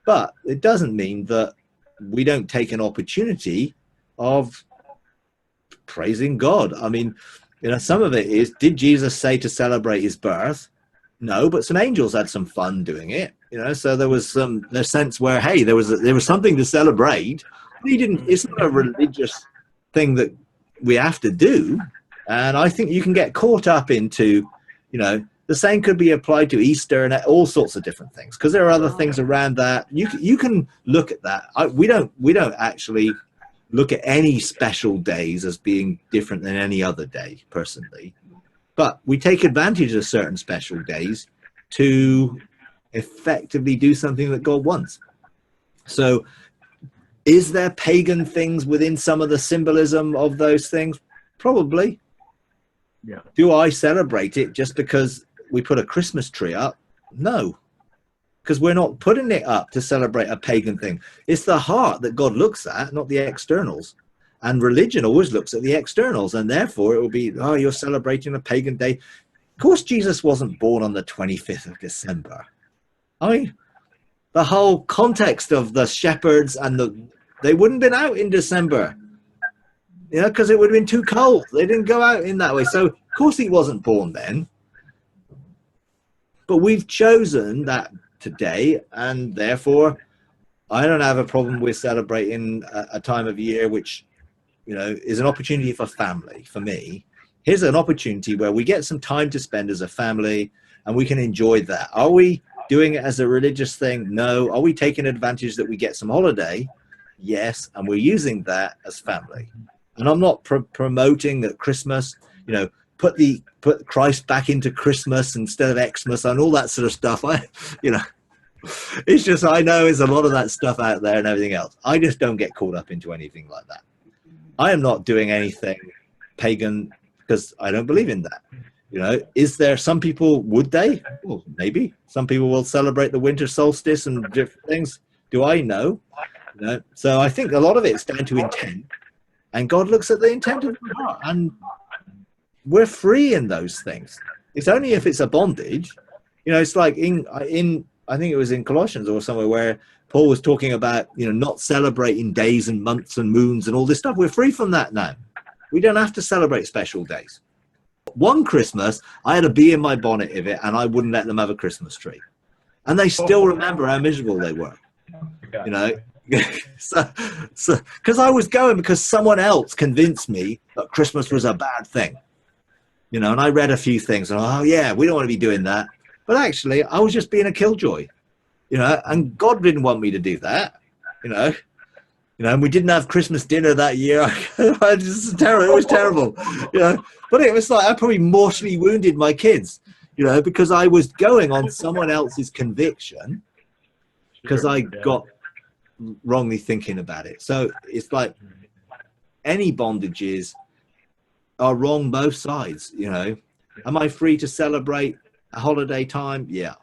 But it doesn't mean that we don't take an opportunity of praising God. I mean, some of it is, did Jesus say to celebrate his birth? No, but some angels had some fun doing it. So there was the sense where, hey, there was something to celebrate. He didn't. It's not a religious thing that we have to do. And I think you can get caught up into, the same could be applied to Easter and all sorts of different things, because there are other things around that. You can look at that. We don't actually look at any special days as being different than any other day, personally. But we take advantage of certain special days to effectively do something that God wants. So is there pagan things within some of the symbolism of those things? Probably. Yeah. Do I celebrate it just because we put a Christmas tree up? No, because we're not putting it up to celebrate a pagan thing. It's the heart that God looks at, not the externals. And religion always looks at the externals, and therefore it will be, oh, you're celebrating a pagan day. Of course, Jesus wasn't born on the 25th of December. I mean, the whole context of the shepherds and they wouldn't have been out in December, because it would have been too cold. They didn't go out in that way. So, of course, he wasn't born then. But we've chosen that today, and therefore, I don't have a problem with celebrating a time of year which, is an opportunity for family. For me, here's an opportunity where we get some time to spend as a family, and we can enjoy that. Are we doing it as a religious thing? No. Are we taking advantage that we get some holiday? Yes. And we're using that as family. And I'm not promoting that Christmas, put Christ back into Christmas instead of Xmas and all that sort of stuff. It's just, I know there's a lot of that stuff out there and everything else. I just don't get caught up into anything like that. I am not doing anything pagan because I don't believe in that. Is there some people, would they? Well, maybe. Some people will celebrate the winter solstice and different things. Do I know? So I think a lot of it's down to intent. And God looks at the intent of the heart. And we're free in those things. It's only if it's a bondage. It's like in I think it was in Colossians or somewhere where Paul was talking about, not celebrating days and months and moons and all this stuff. We're free from that now. We don't have to celebrate special days. One Christmas, I had a bee in my bonnet of it, and I wouldn't let them have a Christmas tree. And they still remember how miserable they were, So, because I was going because someone else convinced me that Christmas was a bad thing, and I read a few things, and oh yeah, we don't want to be doing that. But actually, I was just being a killjoy, and God didn't want me to do that, and we didn't have Christmas dinner that year. It was terrible, But it was like I probably mortally wounded my kids, because I was going on someone else's conviction because I got wrongly thinking about it. So it's like any bondages are wrong both sides. Am I free to celebrate a holiday time? Yeah.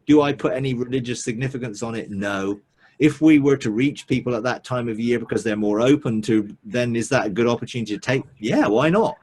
Do I put any religious significance on it? No. If we were to reach people at that time of year because they're more open to, then is that a good opportunity to take? Yeah, why not?